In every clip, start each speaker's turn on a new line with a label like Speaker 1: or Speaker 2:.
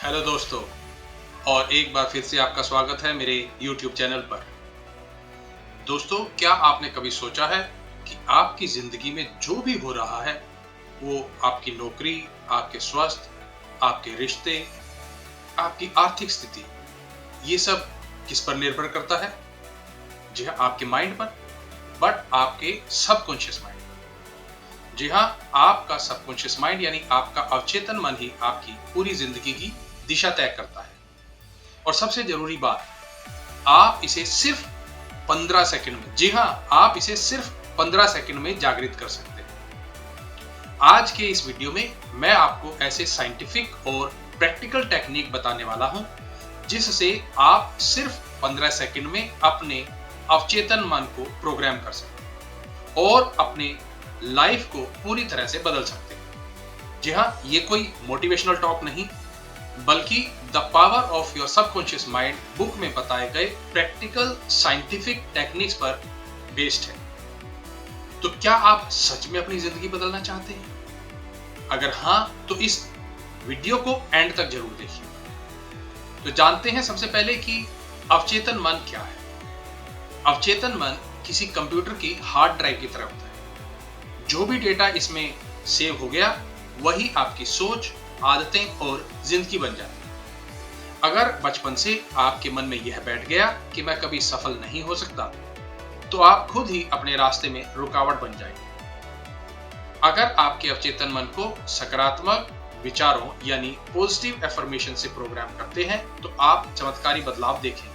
Speaker 1: Hello दोस्तों, और एक बार फिर से आपका स्वागत है मेरे YouTube चैनल पर। दोस्तों, क्या आपने कभी सोचा है कि आपकी जिंदगी में जो भी हो रहा है वो आपकी नौकरी, आपके स्वास्थ्य, आपके रिश्ते, आपकी आर्थिक स्थिति, ये सब किस पर निर्भर करता है? जी हाँ, आपके माइंड पर, बट आपके सबकॉन्शियस माइंड पर। जी हाँ, आपका सबकॉन्शियस माइंड यानी आपका अवचेतन मन ही आपकी पूरी जिंदगी की दिशा तय करता है। और सबसे जरूरी बात, आप इसे सिर्फ 15 सेकंड में, जी हाँ, आप इसे सिर्फ 15 सेकंड में जागृत कर सकते हैं। आज के इस वीडियो में मैं आपको ऐसे साइंटिफिक और प्रैक्टिकल टेक्निक बताने वाला हूं जिससे आप सिर्फ 15 सेकंड में अपने अवचेतन मन को प्रोग्राम कर सकते हैं और अपने लाइफ को पूरी तरह से बदल सकते हैं। जी हाँ, ये कोई मोटिवेशनल टॉक नहीं, बल्कि the power of your subconscious mind book में बताए गए प्रैक्टिकल साइंटिफिक टेक्निक्स पर बेस्ड है। तो क्या आप सच में अपनी जिंदगी बदलना चाहते हैं? अगर हाँ, तो इस वीडियो को एंड तक जरूर देखिए। तो जानते हैं सबसे पहले कि अवचेतन मन क्या है। अवचेतन मन किसी कंप्यूटर की हार्ड ड्राइव की तरह होता है। जो भी डेटा इसमें सेव हो गया वही आपकी सोच, आदतें और जिंदगी बन जाती है। अगर बचपन से आपके मन में यह बैठ गया कि मैं कभी सफल नहीं हो सकता, तो आप खुद ही अपने रास्ते में रुकावट बन जाएंगे। अगर आपके अवचेतन मन को सकारात्मक विचारों यानी पॉजिटिव एफर्मेशन से प्रोग्राम करते हैं, तो आप चमत्कारी बदलाव देखेंगे।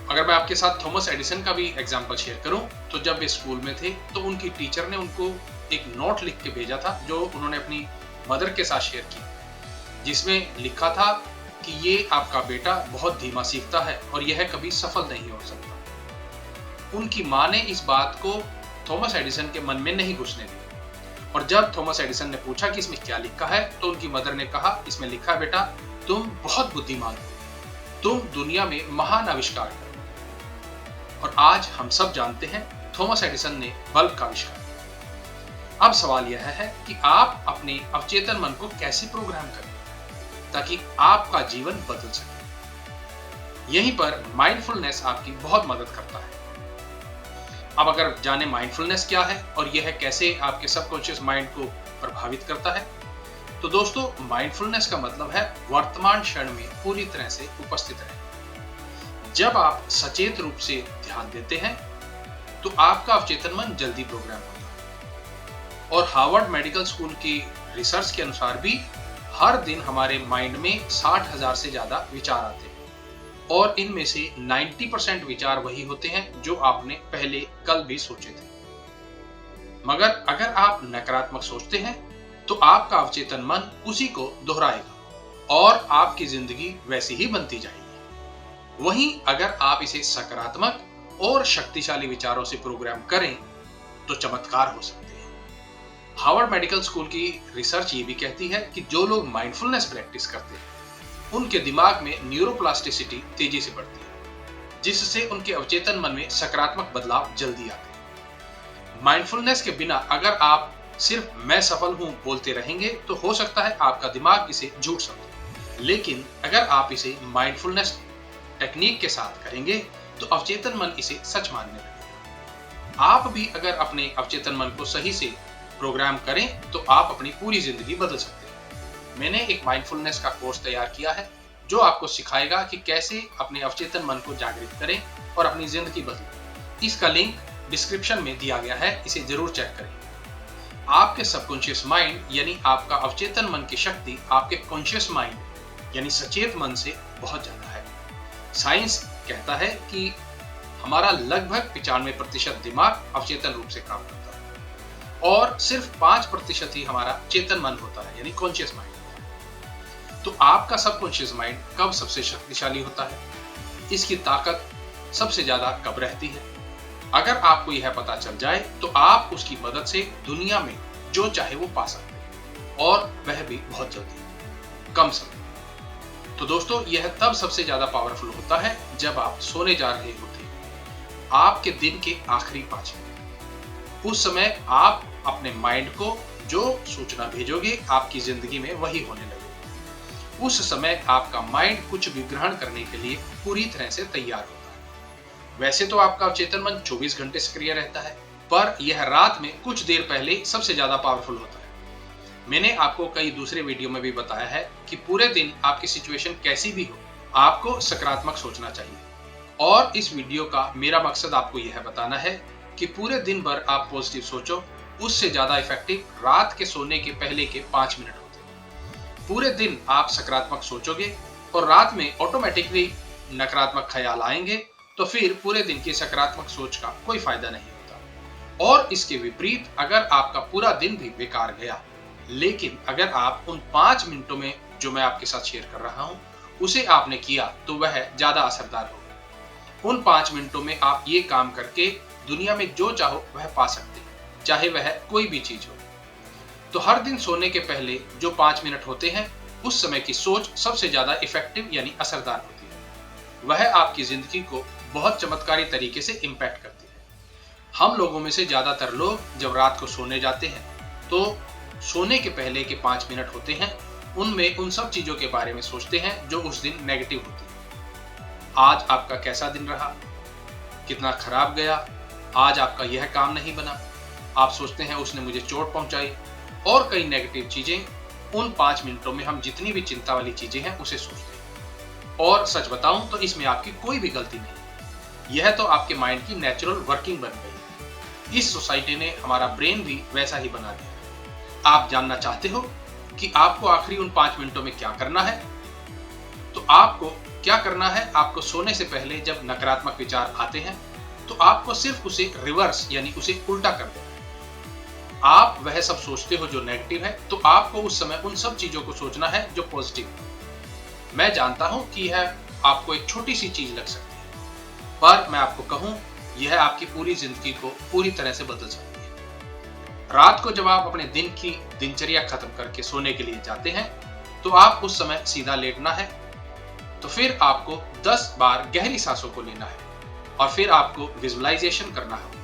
Speaker 1: अगर मैं आपके साथ थॉमस एडिसन का भी एग्जाम्पल शेयर करूं, तो जब वे स्कूल में थे तो उनकी टीचर ने उनको एक नोट लिख के भेजा था जो उन्होंने अपनी मदर के साथ शेयर की, जिसमें लिखा था कि ये आपका बेटा बहुत धीमा सीखता है और यह कभी सफल नहीं हो सकता। उनकी मां ने इस बात को थॉमस एडिसन के मन में नहीं घुसने दी, और जब थॉमस एडिसन ने पूछा कि इसमें क्या लिखा है, तो उनकी मदर ने कहा, इसमें लिखा है बेटा, तुम बहुत बुद्धिमान हो, तुम दुनिया में महान आविष्कार करो। और आज हम सब जानते हैं थॉमस एडिसन ने बल्ब का आविष्कार किया। अब सवाल यह है कि आप अपने अवचेतन मन को कैसे प्रोग्राम करें ताकि आपका जीवन बदल सके। यहीं पर माइंडफुलनेस आपकी बहुत मदद करता है। अब अगर जाने माइंडफुलनेस क्या है और यह कैसे आपके सबकॉन्शियस माइंड को प्रभावित करता है, तो दोस्तों, माइंडफुलनेस का मतलब है वर्तमान क्षण में पूरी तरह से उपस्थित रहना। जब आप सचेत रूप से ध्यान देते हैं तो आपका अवचेतन मन जल्दी प्रोग्राम होता है। और हार्वर्ड मेडिकल स्कूल की रिसर्च के अनुसार भी हर दिन हमारे माइंड में 60,000 से ज्यादा विचार आते हैं, और इनमें से 90% विचार वही होते हैं जो आपने पहले कल भी सोचे थे। मगर अगर आप नकारात्मक सोचते हैं तो आपका अवचेतन मन उसी को दोहराएगा और आपकी जिंदगी वैसी ही बनती जाएगी। वहीं अगर आप इसे सकारात्मक और शक्तिशाली विचारों से प्रोग्राम करें तो चमत्कार हो सकते हैं। हार्वर्ड मेडिकल स्कूल की रिसर्च ये भी कहती है कि जो लोग माइंडफुलनेस प्रैक्टिस करते हैं उनके दिमाग में न्यूरोप्लास्टिसिटी तेजी से बढ़ती है, जिससे उनके अवचेतन मन में सकारात्मक बदलाव जल्दी आते हैं। माइंडफुलनेस के बिना अगर आप सिर्फ मैं सफल हूं बोलते रहेंगे तो हो सकता है आपका दिमाग इसे झूठ समझे, लेकिन अगर आप इसे माइंडफुलनेस टेक्निक के साथ करेंगे तो अवचेतन मन इसे सच मानने लगेगा। आप भी अगर अपने अवचेतन मन को सही से प्रोग्राम करें तो आप अपनी पूरी जिंदगी बदल सकते हैं। मैंने एक माइंडफुलनेस का कोर्स तैयार किया है जो आपको सिखाएगा कि कैसे अपने अवचेतन मन को जागृत करें और अपनी जिंदगी बदलें। इसका लिंक डिस्क्रिप्शन में दिया गया है, इसे जरूर चेक करें। आपके सबकॉन्शियस माइंड यानी आपका अवचेतन मन की शक्ति आपके कॉन्शियस माइंड यानी सचेत मन से बहुत ज्यादा है। साइंस कहता है कि हमारा लगभग 95% दिमाग अवचेतन रूप से काम करता है और सिर्फ 5% ही हमारा चेतन मन होता है यानी कॉन्शियस माइंड होता है। तो आपका सबकॉन्शियस माइंड कब सबसे शक्तिशाली होता है, इसकी ताकत सबसे ज्यादा कब रहती है? अगर आपको यह पता चल जाए तो आप उसकी मदद से दुनिया में जो चाहे वो पा सकते हैं, और वह भी बहुत जल्दी, कम समय। तो दोस्तों, यह तब सबसे ज्यादा पावरफुल होता है जब आप सोने जा रहे होते हैं, आपके दिन के आखिरी 5 मिनट। उस समय आप अपने माइंड को जो सूचना भेजोगे आपकी जिंदगी में वही होने लगेगा। उस समय आपका माइंड कुछ भी ग्रहण करने के लिए पूरी तरह से तैयार होता है। वैसे तो आपका अवचेतन मन 24 घंटे सक्रिय रहता है, पर यह रात में कुछ देर पहले सबसे ज्यादा पावरफुल होता है। मैंने आपको कई दूसरे वीडियो में भी बताया है कि पूरे दिन आपकी सिचुएशन कैसी भी हो, आपको सकारात्मक सोचना चाहिए। और इस वीडियो का मेरा मकसद आपको यह बताना है कि पूरे दिन भर आप पॉजिटिव सोचो, उससे ज्यादा इफेक्टिव रात के सोने के पहले के 5 मिनट होते हैं। पूरे दिन आप सकारात्मक सोचोगे और रात में ऑटोमेटिकली नकारात्मक ख्याल आएंगे, तो फिर पूरे दिन की सकारात्मक सोच का कोई फायदा नहीं होता। और इसके विपरीत अगर आपका पूरा दिन भी बेकार गया, लेकिन अगर आप उन 5 मिनटों में जो मैं आपके साथ शेयर कर रहा हूं उसे आपने किया, तो वह ज्यादा असरदार होगा। उन 5 मिनटों में आप ये काम करके दुनिया में जो चाहो वह पा सकते हैं, चाहे वह कोई भी चीज हो। तो हर दिन सोने के पहले जो 5 मिनट होते हैं, उस समय की सोच सबसे ज्यादा इफेक्टिव यानी असरदार होती है। वह आपकी जिंदगी को बहुत चमत्कारी तरीके से इम्पैक्ट करती है। हम लोगों में से ज्यादातर लोग जब रात को सोने जाते हैं, तो सोने के पहले के 5 मिनट होते हैं, उनमें उन सब चीजों के बारे में सोचते हैं जो उस दिन नेगेटिव होती है। आज आपका कैसा दिन रहा, कितना खराब गया, आज आपका यह काम नहीं बना, आप सोचते हैं उसने मुझे चोट पहुंचाई, और कई नेगेटिव चीजें। उन 5 मिनटों में हम जितनी भी चिंता वाली चीजें हैं उसे सोचते हैं। और सच बताऊं तो इसमें आपकी कोई भी गलती नहीं, यह तो आपके माइंड की नेचुरल वर्किंग बन गई है। इस सोसाइटी ने हमारा ब्रेन भी वैसा ही बना दिया। आप जानना चाहते हो कि आपको आखिरी उन 5 मिनटों में क्या करना है? तो आपको क्या करना है, आपको सोने से पहले जब नकारात्मक विचार आते हैं, तो आपको सिर्फ उसे रिवर्स यानी उसे उल्टा कर देना है। आप वह सब सोचते हो जो नेगेटिव है, तो आपको उस समय उन सब चीजों को सोचना है जो पॉजिटिव है। मैं जानता हूं कि यह आपको एक छोटी सी चीज लग सकती है, पर मैं आपको कहूं, यह आपकी पूरी जिंदगी को पूरी तरह से बदल सकती है। रात को जब आप अपने दिन की दिनचर्या खत्म करके सोने के लिए जाते हैं, तो आप उस समय सीधा लेटना है। तो फिर आपको 10 बार गहरी सांसों को लेना है और फिर आपको विजुअलाइजेशन करना है।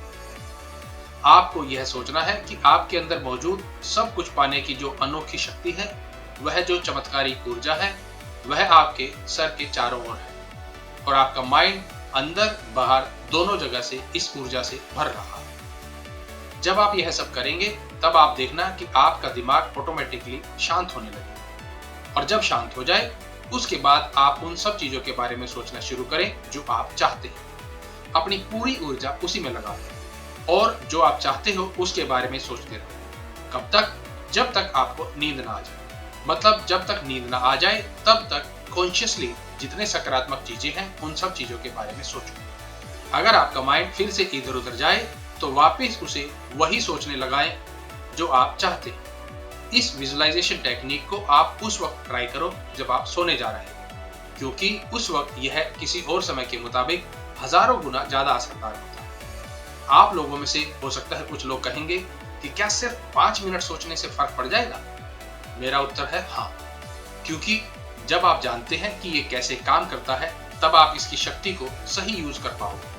Speaker 1: आपको यह सोचना है कि आपके अंदर मौजूद सब कुछ पाने की जो अनोखी शक्ति है, वह जो चमत्कारी ऊर्जा है, वह आपके सर के चारों ओर है और आपका माइंड अंदर बाहर दोनों जगह से इस ऊर्जा से भर रहा है। जब आप यह सब करेंगे, तब आप देखना कि आपका दिमाग ऑटोमेटिकली शांत होने लगेगा। और जब शांत हो जाए, उसके बाद आप उन सब चीजों के बारे में सोचना शुरू करें जो आप चाहते हैं। अपनी पूरी ऊर्जा उसी में लगा दें और जो आप चाहते हो उसके बारे में सोचते रहो। कब तक? जब तक आपको नींद ना आ जाए। मतलब जब तक नींद ना आ जाए, तब तक कॉन्शियसली जितने सकारात्मक चीजें हैं उन सब चीजों के बारे में सोचो। अगर आपका माइंड फिर से इधर उधर जाए, तो वापस उसे वही सोचने लगाएं जो आप चाहते हैं। इस विजुअलाइजेशन टेक्निक को आप उस वक्त ट्राई करो जब आप सोने जा रहे हैं, क्योंकि उस वक्त यह किसी और समय के मुताबिक हजारों गुना ज्यादा असरदार होता है। आप लोगों में से हो सकता है कुछ लोग कहेंगे कि क्या सिर्फ 5 मिनट सोचने से फर्क पड़ जाएगा? मेरा उत्तर है हाँ, क्योंकि जब आप जानते हैं कि ये कैसे काम करता है, तब आप इसकी शक्ति को सही यूज कर पाओगे।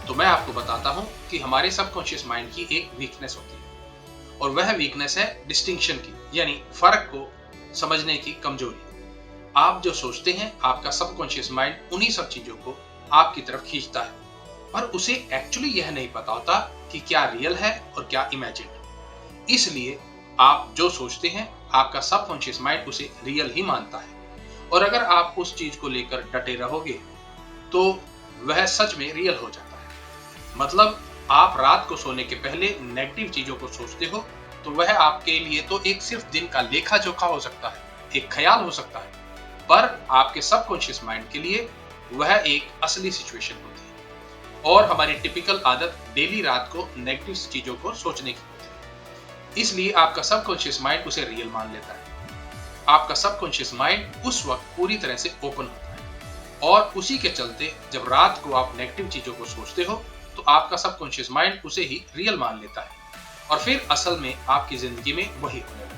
Speaker 1: तो मैं आपको बताता हूं कि हमारे सबकॉन्शियस माइंड की एक वीकनेस होती है, और वह वीकनेस है डिस्टिंक्शन की, यानी फर्क को समझने की कमजोरी। आप जो सोचते हैं, आपका सबकॉन्शियस माइंड उन्हीं सब चीजों को आपकी तरफ खींचता है, पर उसे एक्चुअली यह नहीं पता होता कि क्या रियल है और क्या इमेजिन्ड। इसलिए आप जो सोचते हैं, आपका सबकॉन्शियस माइंड उसे रियल ही मानता है, और अगर आप उस चीज को लेकर डटे रहोगे, तो वह सच में रियल हो जाता है। मतलब आप रात को सोने के पहले नेगेटिव चीजों को सोचते हो, तो वह आपके लिए तो एक सिर्फ दिन का लेखा जोखा हो सकता है, एक ख्याल हो सकता है, पर आपके सबकॉन्शियस माइंड के लिए वह एक असली सिचुएशन होती है। और हमारी टिपिकल आदत डेली रात को नेगेटिव चीजों को सोचने की होती है, इसलिए आपका सबकॉन्शियस माइंड उसे रियल मान लेता है। आपका सबकॉन्शियस माइंड उस वक्त पूरी तरह से ओपन होता है, और उसी के चलते जब रात को आप नेगेटिव चीजों को सोचते हो, तो आपका सबकॉन्शियस माइंड उसे ही रियल मान लेता है, और फिर असल में आपकी जिंदगी में वही होने लगता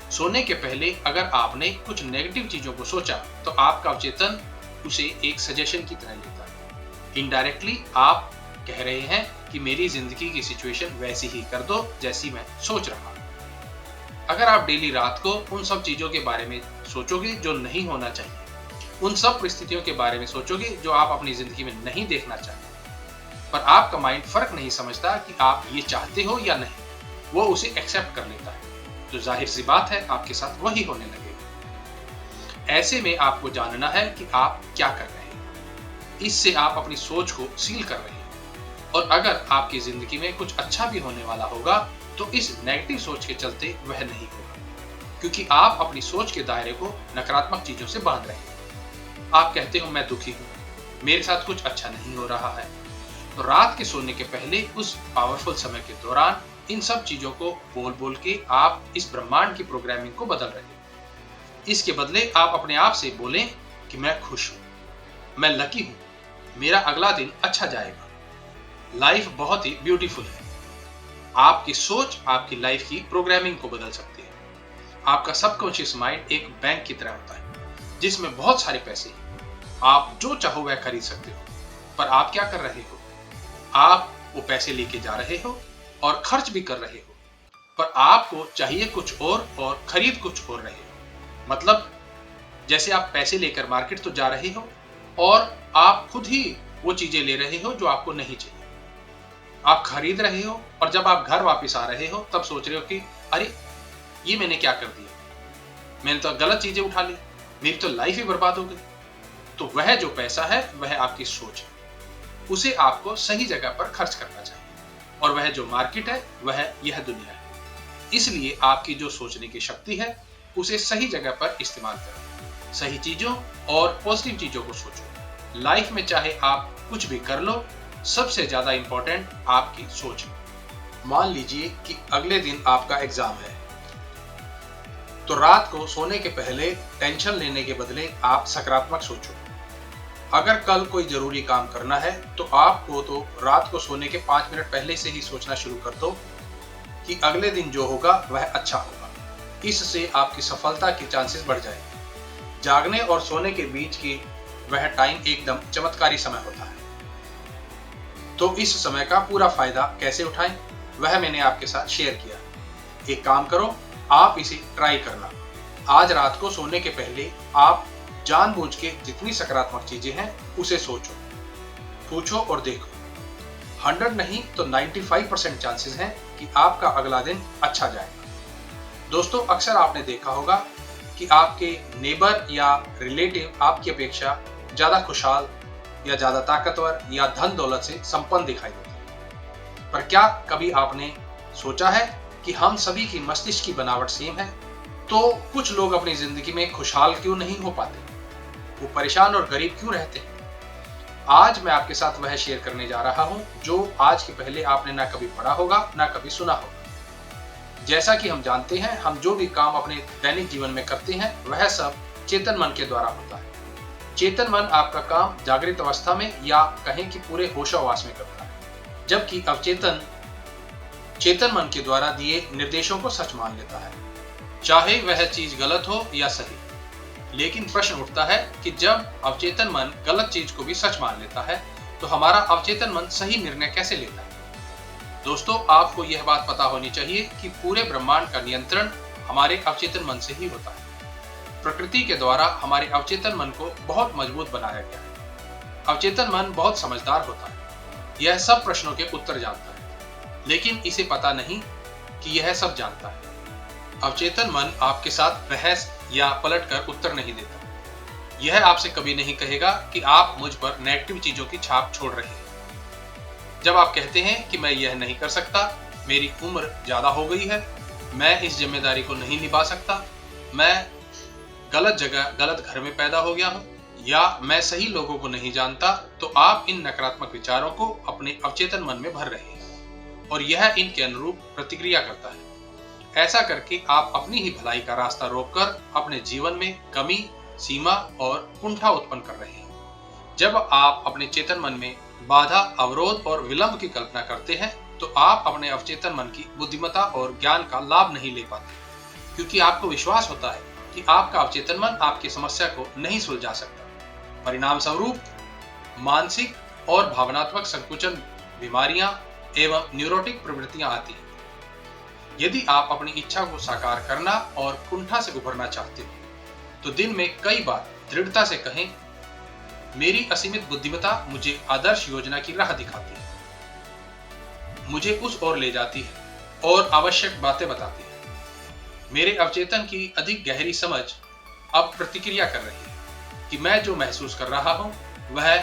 Speaker 1: है। सोने के पहले अगर आपने कुछ नेगेटिव चीजों को सोचा, तो आपका अवचेतन उसे एक सजेशन की तरह लेता है। इनडायरेक्टली आप कह रहे हैं कि मेरी जिंदगी की सिचुएशन वैसी ही कर दो जैसी मैं सोच रहा हूं। अगर आप डेली रात को उन सब चीजों के बारे में सोचोगे जो नहीं होना चाहिए, उन सब परिस्थितियों के बारे में सोचोगे जो आप अपनी जिंदगी में नहीं देखना चाहते, पर आपका माइंड फर्क नहीं समझता कि आप ये चाहते हो या नहीं, वो उसे एक्सेप्ट कर लेता है, तो जाहिर सी बात है आपके साथ वही होने लगेगा। ऐसे में आपको जानना है कि आप क्या कर रहे हैं। इससे आप अपनी सोच को सील कर रहे हैं, और अगर आपकी जिंदगी में कुछ अच्छा भी होने वाला होगा तो इस नेगेटिव सोच के चलते वह नहीं होगा, क्योंकि आप अपनी सोच के दायरे को नकारात्मक चीजों से बांध रहे हैं। आप कहते हो मैं दुखी हूं, मेरे साथ कुछ अच्छा नहीं हो रहा है, तो रात के सोने के पहले उस पावरफुल समय के दौरान इन सब चीजों को बोल बोल के आप इस ब्रह्मांड की प्रोग्रामिंग को बदल रहे हैं। इसके बदले आप अपने आप से बोलें कि मैं खुश हूं, मैं लकी हूं, मेरा अगला दिन अच्छा जाएगा, लाइफ बहुत ही ब्यूटीफुल है। आपकी सोच आपकी लाइफ की प्रोग्रामिंग को बदल सकती है। आपका सबकॉन्शियस माइंड एक बैंक की तरह होता है जिसमें बहुत सारे पैसे हैं। आप जो चाहो वह खरीद सकते हो, पर आप क्या कर रहे हो? आप वो पैसे लेके जा रहे हो और खर्च भी कर रहे हो, पर आपको चाहिए कुछ और खरीद कुछ और रहे हो। मतलब जैसे आप पैसे लेकर मार्केट तो जा रहे हो और आप खुद ही वो चीजें ले रहे हो जो आपको नहीं चाहिए। आप खरीद रहे हो और जब आप घर वापस आ रहे हो तब सोच रहे हो कि अरे ये मैंने क्या कर दिया, मैंने तो गलत चीजें उठा ली, मेरी तो लाइफ ही बर्बाद हो गई। तो वह जो पैसा है वह आपकी सोच है, उसे आपको सही जगह पर खर्च करना चाहिए, और वह जो मार्केट है वह यह दुनिया है। इसलिए आपकी जो सोचने की शक्ति है उसे सही जगह पर इस्तेमाल करो। सही चीजों और पॉजिटिव चीजों को सोचो। लाइफ में चाहे आप कुछ भी कर लो, सबसे ज्यादा इंपॉर्टेंट आपकी सोच है। मान लीजिए कि अगले दिन आपका एग्जाम है, तो रात को सोने के पहले टेंशन लेने के बदले आप सकारात्मक सोचो। अगर कल कोई जरूरी काम करना है तो आपको तो रात को सोने के 5 मिनट पहले से ही सोचना शुरू कर दो कि अगले दिन जो होगा वह अच्छा होगा। इससे आपकी सफलता के चांसेस बढ़ जाएंगे। जागने और सोने के बीच की वह टाइम एकदम चमत्कारी समय होता है। तो इस समय का पूरा फायदा कैसे उठाएं, वह मैंने आपके साथ शेयर किया। एक काम करो, आप इसे ट्राई करना। आज रात को सोने के पहले आप जानबूझ के जितनी सकारात्मक चीजें हैं उसे सोचो, पूछो और देखो। 100 नहीं तो 95% चांसेस हैं कि आपका अगला दिन अच्छा जाएगा। दोस्तों, अक्सर आपने देखा होगा कि आपके नेबर या रिलेटिव आपकी अपेक्षा ज्यादा खुशहाल या ज्यादा ताकतवर या धन दौलत से संपन्न दिखाई देते हैं। पर क्या कभी आपने सोचा है कि हम सभी की मस्तिष्क की बनावट सेम है? तो कुछ लोग अपनी जिंदगी में खुशहाल क्यों नहीं हो पाते, वो परेशान और गरीब क्यों रहते हैं? आज मैं आपके साथ वह शेयर करने जा रहा हूं जो आज के पहले आपने ना कभी पढ़ा होगा ना कभी सुना होगा। जैसा कि हम जानते हैं, हम जो भी काम अपने दैनिक जीवन में करते हैं वह सब चेतन मन के द्वारा होता है। चेतन मन आपका काम जागृत अवस्था में या कहें कि पूरे होशावास में करता है, जबकि अवचेतन चेतन मन के द्वारा दिए निर्देशों को सच मान लेता है, चाहे वह चीज गलत हो या सही। लेकिन प्रश्न उठता है कि जब अवचेतन मन गलत चीज को भी सच मान लेता है तो हमारा अवचेतन मन सही निर्णय कैसे लेता है? दोस्तों, आपको यह बात पता होनी चाहिए कि पूरे ब्रह्मांड का नियंत्रण हमारे अवचेतन मन से ही होता है। प्रकृति के द्वारा हमारे अवचेतन मन को बहुत मजबूत बनाया गया है। अवचेतन मन बहुत समझदार होता है, यह सब प्रश्नों के उत्तर जानता है, लेकिन इसे पता नहीं कि यह सब जानता है। अवचेतन मन आपके साथ बहस या पलटकर उत्तर नहीं देता। यह आपसे कभी नहीं कहेगा कि आप मुझ पर नेगेटिव चीजों की छाप छोड़ रहे हैं। जब आप कहते हैं कि मैं यह नहीं कर सकता, मेरी उम्र ज्यादा हो गई है, मैं इस जिम्मेदारी को नहीं निभा सकता, मैं गलत जगह गलत घर में पैदा हो गया हूं, या मैं सही लोगों को नहीं जानता, तो आप इन नकारात्मक विचारों को अपने अवचेतन मन में भर रहे हैं और यह इनके अनुरूप प्रतिक्रिया करता है। ऐसा करके आप अपनी ही भलाई का रास्ता रोककर अपने जीवन में कमी, सीमा और कुंठा उत्पन्न कर रहे हैं। जब आप अपने चेतन मन में बाधा, अवरोध और विलंब की कल्पना करते हैं तो आप अपने अवचेतन मन की बुद्धिमत्ता और ज्ञान का लाभ नहीं ले पाते, क्योंकि आपको विश्वास होता है कि आपका अवचेतन मन आपकी समस्या को नहीं सुलझा सकता। परिणाम स्वरूप मानसिक और भावनात्मक संकुचन, बीमारियां एवं न्यूरोटिक प्रवृत्तियां आती हैं। यदि आप अपनी इच्छा को साकार करना और कुंठा से उभरना चाहते हो तो दिन में कई बार दृढ़ता से कहें, मेरी असीमित बुद्धिमत्ता मुझे आदर्श योजना की राह दिखाती है, मुझे उस ओर ले जाती है और आवश्यक बातें बताती है। मेरे अवचेतन की अधिक गहरी समझ अब प्रतिक्रिया कर रही है कि मैं जो महसूस कर रहा हूं वह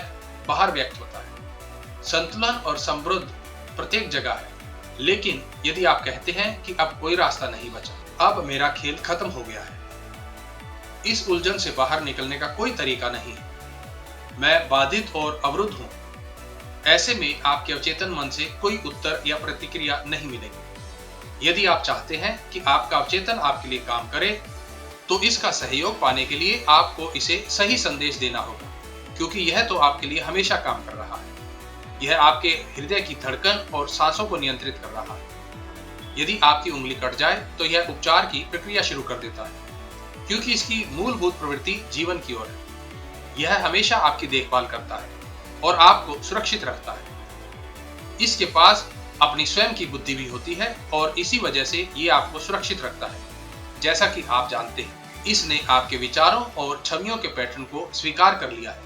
Speaker 1: बाहर व्यक्त होता है। संतुलन और समृद्ध प्रत्येक जगह है, लेकिन यदि आप कहते हैं कि अब कोई रास्ता नहीं बचा, अब मेरा खेल खत्म हो गया है, इस उलझन से बाहर निकलने का कोई तरीका नहीं है, मैं बाधित और अवरुद्ध हूं, ऐसे में आपके अवचेतन मन से कोई उत्तर या प्रतिक्रिया नहीं मिलेगी। यदि आप चाहते हैं कि आपका अवचेतन आपके लिए काम करे तो इसका सहयोग पाने के लिए आपको इसे सही संदेश देना होगा, क्योंकि यह तो आपके लिए हमेशा काम कर रहा है। यह आपके हृदय की धड़कन और सांसों को नियंत्रित कर रहा है। यदि आपकी उंगली कट जाए तो यह उपचार की प्रक्रिया शुरू कर देता है, क्योंकि इसकी मूलभूत प्रवृत्ति जीवन की ओर है। यह हमेशा आपकी देखभाल करता है और आपको सुरक्षित रखता है। इसके पास अपनी स्वयं की बुद्धि भी होती है और इसी वजह से ये आपको सुरक्षित रखता है। जैसा कि आप जानते हैं, इसने आपके विचारों और छवियों के पैटर्न को स्वीकार कर लिया है।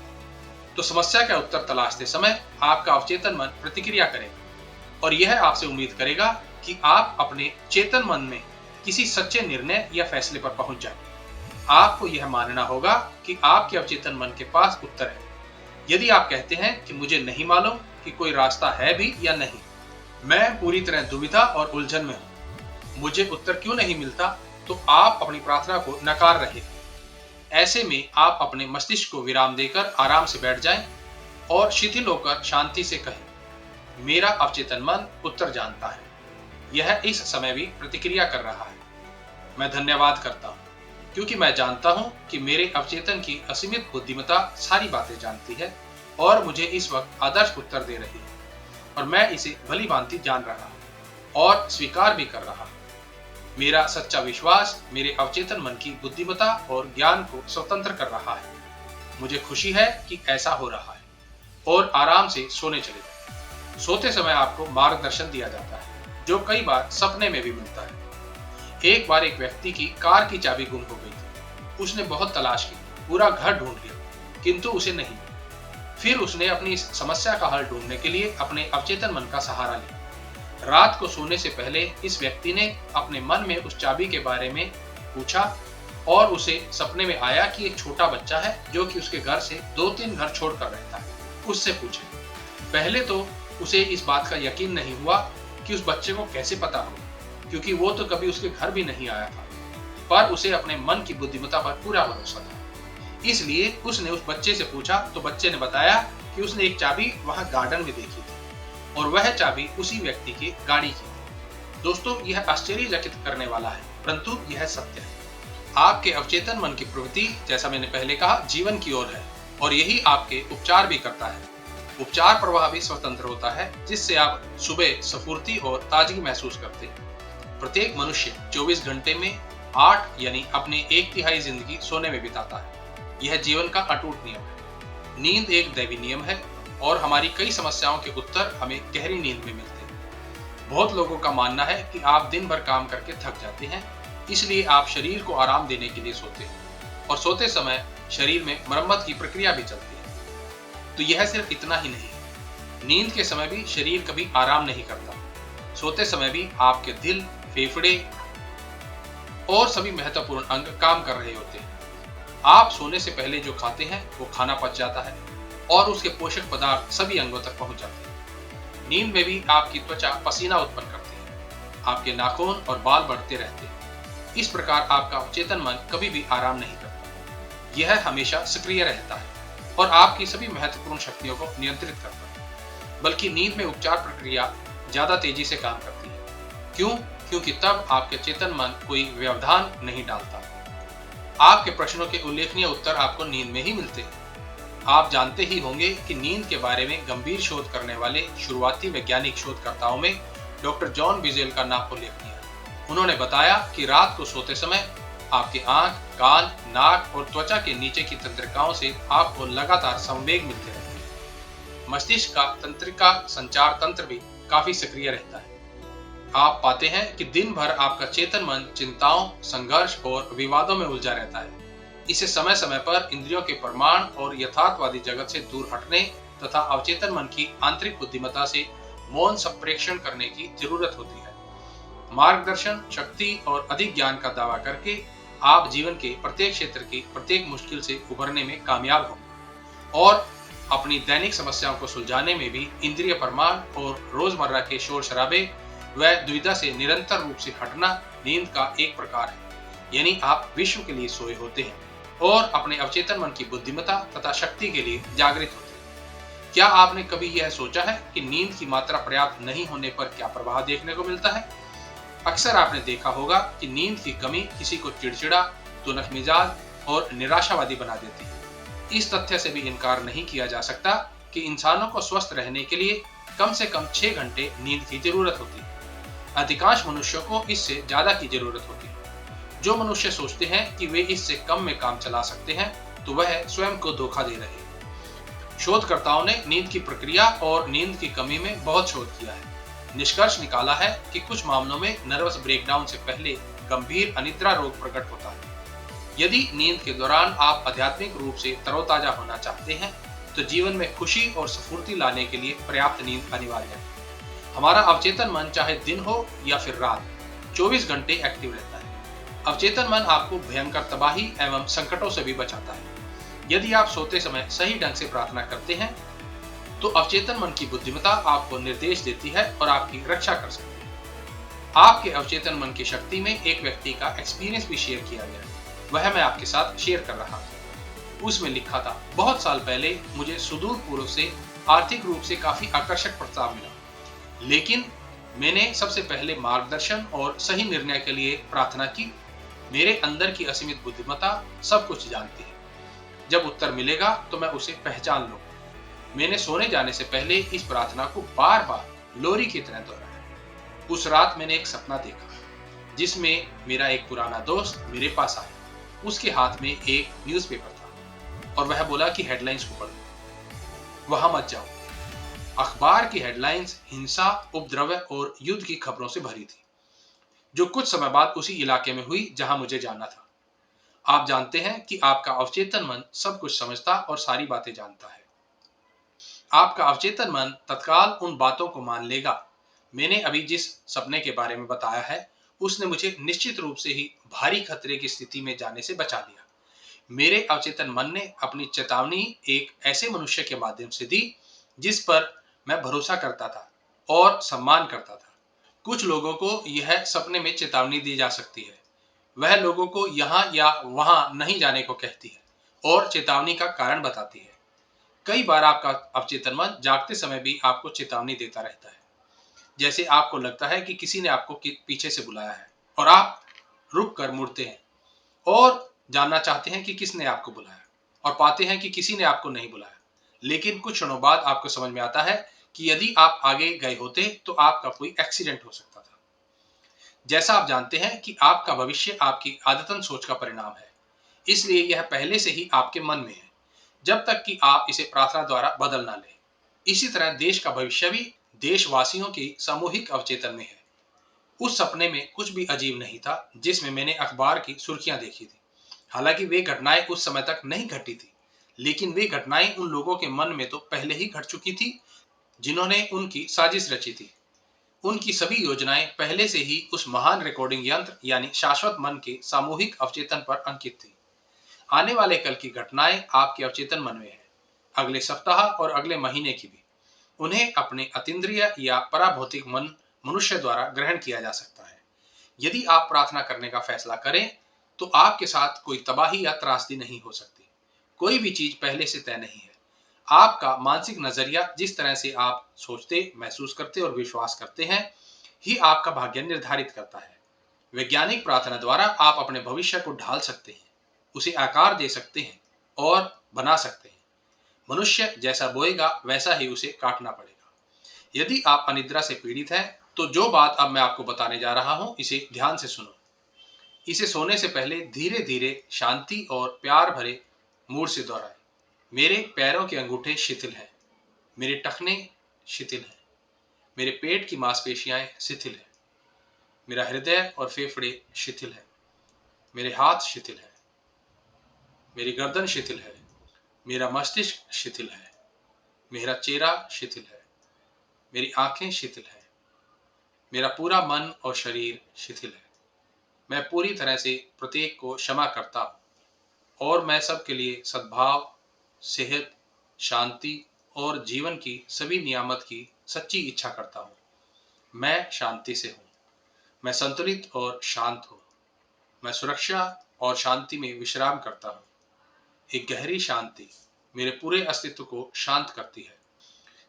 Speaker 1: तो समस्या का उत्तर तलाशते समय आपका अवचेतन मन प्रतिक्रिया करेगा और यह आपसे उम्मीद करेगा कि आप अपने चेतन मन में किसी सच्चे निर्णय या फैसले पर पहुंच जाएं। आपको यह मानना होगा कि आपके अवचेतन मन के पास उत्तर है। यदि आप कहते हैं कि मुझे नहीं मालूम कि कोई रास्ता है भी या नहीं, मैं पूरी तरह दुविधा और उलझन में हूं, मुझे उत्तर क्यों नहीं मिलता, तो आप अपनी प्रार्थना को नकार रहे हैं। ऐसे में आप अपने मस्तिष्क को विराम देकर आराम से बैठ जाएं और शिथिल होकर शांति से कहें, मेरा अवचेतन मन उत्तर जानता है, यह इस समय भी प्रतिक्रिया कर रहा है। मैं धन्यवाद करता हूं, क्योंकि मैं जानता हूं कि मेरे अवचेतन की असीमित बुद्धिमत्ता सारी बातें जानती है और मुझे इस वक्त आदर्श उत्तर दे रही है, और मैं इसे भली भांति जान रहा हूं और स्वीकार भी कर रहा हूं। मेरा सच्चा विश्वास मेरे अवचेतन मन की बुद्धिमत्ता और ज्ञान को स्वतंत्र कर रहा है। मुझे खुशी है कि ऐसा हो रहा है, और आराम से सोने चले जाएं। सोते समय आपको मार्गदर्शन दिया जाता है, जो कई बार सपने में भी मिलता है। एक बार एक व्यक्ति की कार की चाबी गुम हो गई थी। उसने बहुत तलाश की, पूरा घर ढूंढ लिया, किंतु उसे नहीं मिली। फिर उसने अपनी इस समस्या का हल ढूंढने के लिए अपने अवचेतन मन का सहारा लिया। रात को सोने से पहले इस व्यक्ति ने अपने मन में उस चाबी के बारे में पूछा, और उसे सपने में आया कि एक छोटा बच्चा है जो कि उसके घर से 2-3 घर छोड़कर रहता है। उससे पूछे। पहले तो उसे इस बात का यकीन नहीं हुआ कि उस बच्चे को कैसे पता होगा, क्योंकि वो तो कभी उसके घर भी नहीं आया था, पर उसे अपने मन की बुद्धिमत्ता पर पूरा भरोसा था। इसलिए उसने उस बच्चे से पूछा, तो बच्चे ने बताया कि उसने एक चाबी वहां गार्डन में देखी थी, और वह चाबी उसी व्यक्ति की गाड़ी की थी। दोस्तों, यह आश्चर्यचकित करने वाला है, परंतु यह सत्य है। आपके अवचेतन मन की प्रवृत्ति, जैसा मैंने पहले कहा, जीवन की ओर है, और यही आपके उपचार भी करता है। उपचार प्रवाह भी स्वतंत्र होता है, जिससे आप सुबह स्फूर्ति और ताजगी महसूस करते हैं। प्रत्येक मनुष्य 24 घंटे में 8 यानी अपने 1/3 जिंदगी सोने में बिताता है। यह जीवन का अटूट नियम है। नींद एक दैवी नियम है, और हमारी कई समस्याओं के उत्तर हमें गहरी नींद में मिलते हैं। बहुत लोगों का मानना है कि आप दिन भर काम करके थक जाते हैं, इसलिए आप शरीर को आराम देने के लिए सोते हैं, और सोते समय शरीर में मरम्मत की प्रक्रिया भी चलती है। तो यह सिर्फ इतना ही नहीं, नींद के समय भी शरीर कभी आराम नहीं करता। सोते समय भी आपके दिल, फेफड़े और सभी महत्वपूर्ण अंग काम कर रहे होते हैं। आप सोने से पहले जो खाते हैं वो खाना पच जाता है, और उसके पोषक पदार्थ सभी अंगों तक पहुंच जाते हैं। नींद में भी आपकी त्वचा पसीना उत्पन्न करती है, आपके नाखून और बाल बढ़ते रहते हैं। इस प्रकार आपका अवचेतन मन कभी भी आराम नहीं करता। यह हमेशा सक्रिय रहता है और आपकी सभी महत्वपूर्ण शक्तियों को नियंत्रित करता है। बल्कि नींद में उपचार प्रक्रिया ज्यादा तेजी से काम करती है। क्यों? क्योंकि तब आपके चेतन मन कोई व्यवधान नहीं डालता। आपके प्रश्नों के उल्लेखनीय उत्तर आपको नींद में ही मिलते हैं। आप जानते ही होंगे कि नींद के बारे में गंभीर शोध करने वाले शुरुआती वैज्ञानिक शोधकर्ताओं में डॉक्टर जॉन विजेल का नाम उल्लेखनीय है। उन्होंने बताया कि रात को सोते समय आपके आंख, कान, नाक और त्वचा के नीचे की तंत्रिकाओं से आपको लगातार संवेग मिलते रहते हैं। मस्तिष्क का तंत्रिका संचार तंत्र भी काफी सक्रिय रहता है। आप पाते हैं कि दिन भर आपका चेतन मन चिंताओं, संघर्ष और विवादों में उलझा रहता है। इसे समय समय पर इंद्रियों के प्रमाण और यथार्थवादी जगत से दूर हटने तथा अवचेतन मन की आंतरिक बुद्धिमत्ता से मौन संप्रेषण करने की जरूरत होती है। मार्गदर्शन, शक्ति और अधिक ज्ञान का दावा करके आप जीवन के प्रत्येक क्षेत्र की प्रत्येक मुश्किल से उभरने में कामयाब होंगे और अपनी दैनिक समस्याओं को सुलझाने में भी इंद्रिय प्रमाण और रोजमर्रा के शोर शराबे व दुविधा से निरंतर रूप से हटना नींद का एक प्रकार है। यानी आप विश्व के लिए सोए होते हैं और अपने अवचेतन मन की बुद्धिमत्ता तथा शक्ति के लिए जागृत होते हैं। क्या आपने कभी यह सोचा है कि नींद की मात्रा पर्याप्त नहीं होने पर क्या प्रभाव देखने को मिलता है? अक्सर आपने देखा होगा कि नींद की कमी किसी को चिड़चिड़ा, तुनक मिजाज और निराशावादी बना देती है। इस तथ्य से भी इनकार नहीं किया जा सकता कि इंसानों को स्वस्थ रहने के लिए कम से कम 6 घंटे नींद की जरूरत होती है। अधिकांश मनुष्यों को इससे ज्यादा की जरूरत होती है। जो मनुष्य सोचते हैं कि वे इससे कम में काम चला सकते हैं, तो वह स्वयं को धोखा दे रहे हैं। शोधकर्ताओं ने नींद की प्रक्रिया और नींद की कमी में बहुत शोध किया है। निष्कर्ष निकाला है कि कुछ मामलों में नर्वस ब्रेकडाउन से पहले गंभीर अनिद्रा रोग प्रकट होता है। यदि नींद के दौरान आप आध्यात्मिक रूप से तरोताजा होना चाहते हैं, तो जीवन में खुशी और स्फूर्ति लाने के लिए पर्याप्त नींद अनिवार्य है। हमारा अवचेतन मन चाहे दिन हो या फिर रात 24 घंटे एक्टिव रहता है। अवचेतन मन आपको भयंकर तबाही एवं संकटों से भी बचाता है। यदि आप सोते समय सही ढंग से प्रार्थना करते हैं, तो अवचेतन मन की बुद्धिमत्ता आपको निर्देश देती है और आपकी रक्षा कर सकती है। आपके अवचेतन मन की शक्ति में एक व्यक्ति का एक्सपीरियंस भी शेयर किया गया है। वह मैं आपके साथ शेयर कर रहा था। उसमें लिखा था, बहुत साल पहले मुझे सुदूर पूर्व से आर्थिक रूप से काफी आकर्षक प्रस्ताव मिला, लेकिन मैंने सबसे पहले मार्गदर्शन और सही निर्णय के लिए प्रार्थना की। मेरे अंदर की असीमित बुद्धिमत्ता सब कुछ जानती है। जब उत्तर मिलेगा तो मैं उसे पहचान लूंगा। मैंने सोने जाने से पहले इस प्रार्थना को बार बार लोरी की तरह दोहराया। उस रात मैंने एक सपना देखा जिसमें मेरा एक पुराना दोस्त मेरे पास आया। उसके हाथ में एक न्यूज़पेपर था और वह बोला कि हेडलाइंस को पढ़ो, वहां मत जाओ। अखबार की हेडलाइंस हिंसा, उपद्रव और युद्ध की खबरों से भरी थी, जो कुछ समय बाद उसी इलाके में हुई जहां मुझे जाना था। आप जानते हैं कि आपका अवचेतन मन सब कुछ समझता और सारी बातें जानता है। आपका अवचेतन मन तत्काल उन बातों को मान लेगा। मैंने अभी जिस सपने के बारे में बताया है, उसने मुझे निश्चित रूप से ही भारी खतरे की स्थिति में जाने से बचा लिया। मेरे अवचेतन मन ने अपनी चेतावनी एक ऐसे मनुष्य के माध्यम से दी जिस पर मैं भरोसा करता था और सम्मान करता था। कुछ लोगों को यह सपने में चेतावनी दी जा सकती है। वह लोगों को यहाँ या वहां नहीं जाने को कहती है और चेतावनी का कारण बताती है। कई बार आपका अवचेतन मन जागते समय भी आपको चेतावनी देता रहता है। जैसे आपको लगता है कि किसी ने आपको पीछे से बुलाया है और आप रुक कर मुड़ते हैं और जानना चाहते हैं कि किसने आपको बुलाया, और पाते हैं कि किसी ने आपको नहीं बुलाया। लेकिन कुछ क्षणों बाद आपको समझ में आता है कि यदि आप आगे गए होते तो आपका कोई एक्सीडेंट हो सकता था। जैसा आप जानते हैं कि आपका भविष्य आपकी आदतन सोच का परिणाम है, इसलिए यह पहले से ही आपके मन में है, जब तक कि आप इसे प्रार्थना द्वारा बदल ना लें। इसी तरह देश का भविष्य भी देशवासियों की सामूहिक अवचेतन में है। उस सपने में कुछ भी अजीब नहीं था जिसमें मैंने अखबार की सुर्खियां देखी थी। हालांकि वे घटनाएं उस समय तक नहीं घटी थी, लेकिन वे घटनाएं उन लोगों के मन में तो पहले ही घट चुकी थी जिन्होंने उनकी साजिश रची थी। उनकी सभी योजनाएं पहले से ही उस महान रिकॉर्डिंग यंत्र यानी शाश्वत मन के सामूहिक अवचेतन पर अंकित थी। आने वाले कल की घटनाएं आपके अवचेतन मन में है, अगले सप्ताह और अगले महीने की भी। उन्हें अपने अतीन्द्रिय या पराभौतिक मन मनुष्य द्वारा ग्रहण किया जा सकता है। यदि आप प्रार्थना करने का फैसला करें, तो आपके साथ कोई तबाही या त्रासदी नहीं हो सकती। कोई भी चीज पहले से तय नहीं है। आपका मानसिक नजरिया, जिस तरह से आप सोचते, महसूस करते और विश्वास करते हैं, ही आपका भाग्य निर्धारित करता है। वैज्ञानिक प्रार्थना द्वारा आप अपने भविष्य को ढाल सकते हैं, उसे आकार दे सकते हैं और बना सकते हैं। मनुष्य जैसा बोएगा वैसा ही उसे काटना पड़ेगा। यदि आप अनिद्रा से पीड़ित हैं, तो जो बात अब मैं आपको बताने जा रहा हूं, इसे ध्यान से सुनो। इसे सोने से पहले धीरे धीरे शांति और प्यार भरे मूड से दोहराएं। मेरे पैरों के अंगूठे शिथिल हैं, मेरे टखने शिथिल हैं, मेरे पेट की मांसपेशियां शिथिल हैं, मेरा हृदय और फेफड़े शिथिल है, मेरे हाथ शिथिल है, मेरी गर्दन शिथिल है, मेरा मस्तिष्क शिथिल है, मेरा चेहरा शिथिल है, मेरी आंखें शिथिल है, मेरा पूरा मन और शरीर शिथिल है। मैं पूरी तरह से प्रत्येक को क्षमा करता हूँ और मैं सबके लिए सद्भाव, सेहत, शांति और जीवन की सभी नियामत की सच्ची इच्छा करता हूँ। मैं शांति से हूँ, मैं संतुलित और शांत हूँ, मैं सुरक्षा और शांति में विश्राम करता हूँ। एक गहरी शांति मेरे पूरे अस्तित्व को शांत करती है।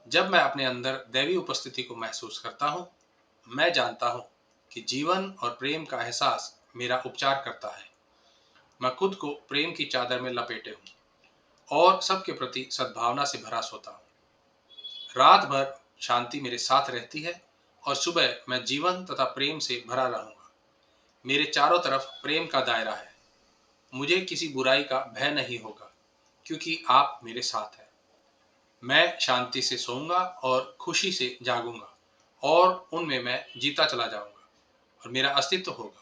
Speaker 1: जब मैं अपने अंदर दैवी उपस्थिति को महसूस करता हूँ, मैं जानता हूँ कि जीवन और प्रेम का एहसास मेरा उपचार करता है। मैं खुद को प्रेम की चादर में लपेटे हूँ और सबके प्रति सद्भावना से भरा सोता हूँ। रात भर शांति मेरे साथ रहती है और सुबह मैं जीवन तथा प्रेम से भरा रहूंगा। मेरे चारों तरफ प्रेम का दायरा है। मुझे किसी बुराई का भय नहीं होगा क्योंकि आप मेरे साथ हैं। मैं शांति से सोऊंगा और खुशी से जागूंगा और उनमें मैं जीता चला जाऊंगा और मेरा अस्तित्व होगा।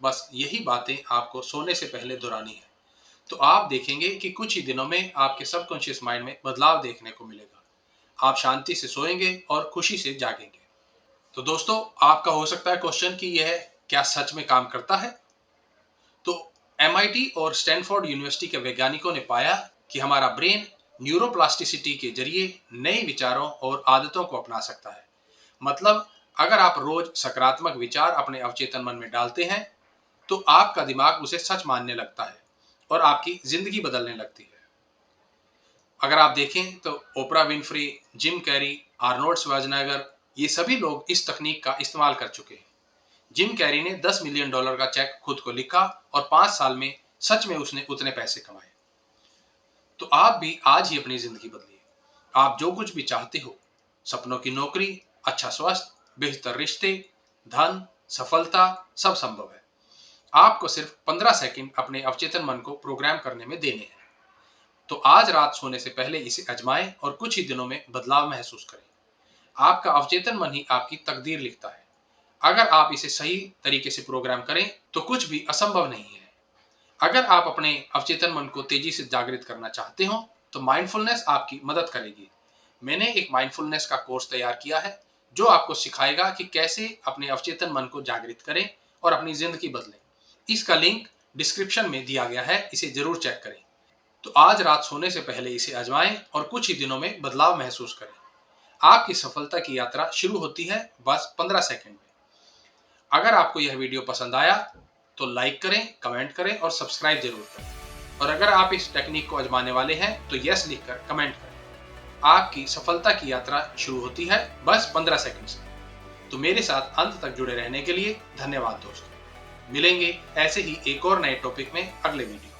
Speaker 1: बस यही बातें आपको सोने से पहले दोहरानी है, तो आप देखेंगे कि कुछ ही दिनों में आपके सबकॉन्शियस माइंड में बदलाव देखने को मिलेगा। आप शांति से सोएंगे और खुशी से जागेंगे। तो दोस्तों, आपका हो सकता है क्वेश्चन कि यह क्या सच में काम करता है? तो MIT और स्टैनफोर्ड यूनिवर्सिटी के वैज्ञानिकों ने पाया कि हमारा ब्रेन न्यूरोप्लास्टिसिटी के जरिए नए विचारों और आदतों को अपना सकता है। मतलब, अगर आप रोज सकारात्मक विचार अपने अवचेतन मन में डालते हैं तो आपका दिमाग उसे सच मानने लगता है और आपकी जिंदगी बदलने लगती है। अगर आप देखें तो ओपरा Winfrey, Jim Carrey, Arnold Schwarzenegger, ये सभी लोग इस तकनीक का इस्तेमाल कर चुके हैं। जिम कैरी ने $10 मिलियन का चेक खुद को लिखा और 5 साल में सच में उसने उतने पैसे कमाए। तो आप भी आज ही अपनी जिंदगी बदलिए। आप जो कुछ भी चाहते हो, सपनों की नौकरी, अच्छा स्वास्थ्य, बेहतर रिश्ते, धन, सफलता, सब संभव है। आपको सिर्फ 15 सेकंड अपने अवचेतन मन को प्रोग्राम करने में देने हैं। तो आज रात सोने से पहले इसे आजमाएं और कुछ ही दिनों में बदलाव महसूस करें। आपका अवचेतन मन ही आपकी तकदीर लिखता है। अगर आप इसे सही तरीके से प्रोग्राम करें तो कुछ भी असंभव नहीं है। अगर आप अपने अवचेतन मन को तेजी से जागृत करना चाहते हो तो माइंडफुलनेस आपकी मदद करेगी। मैंने एक माइंडफुलनेस का कोर्स तैयार किया है जो आपको सिखाएगा कि कैसे अपने अवचेतन मन को जागृत करें और अपनी जिंदगी बदलें। इसका लिंक डिस्क्रिप्शन में दिया गया है, इसे जरूर चेक करें। तो आज रात सोने से पहले इसे आजमाएं और कुछ ही दिनों में बदलाव महसूस करें। आपकी सफलता की यात्रा शुरू होती है बस 15 सेकंड में। अगर आपको यह वीडियो पसंद आया तो लाइक करें, कमेंट करें और सब्सक्राइब जरूर करें। और अगर आप इस टेक्निक को आजमाने वाले हैं तो यस लिखकर कमेंट करें। आपकी सफलता की यात्रा शुरू होती है बस 15 सेकंड से। तो मेरे साथ अंत तक जुड़े रहने के लिए धन्यवाद दोस्तों। मिलेंगे ऐसे ही एक और नए टॉपिक में अगले वीडियो।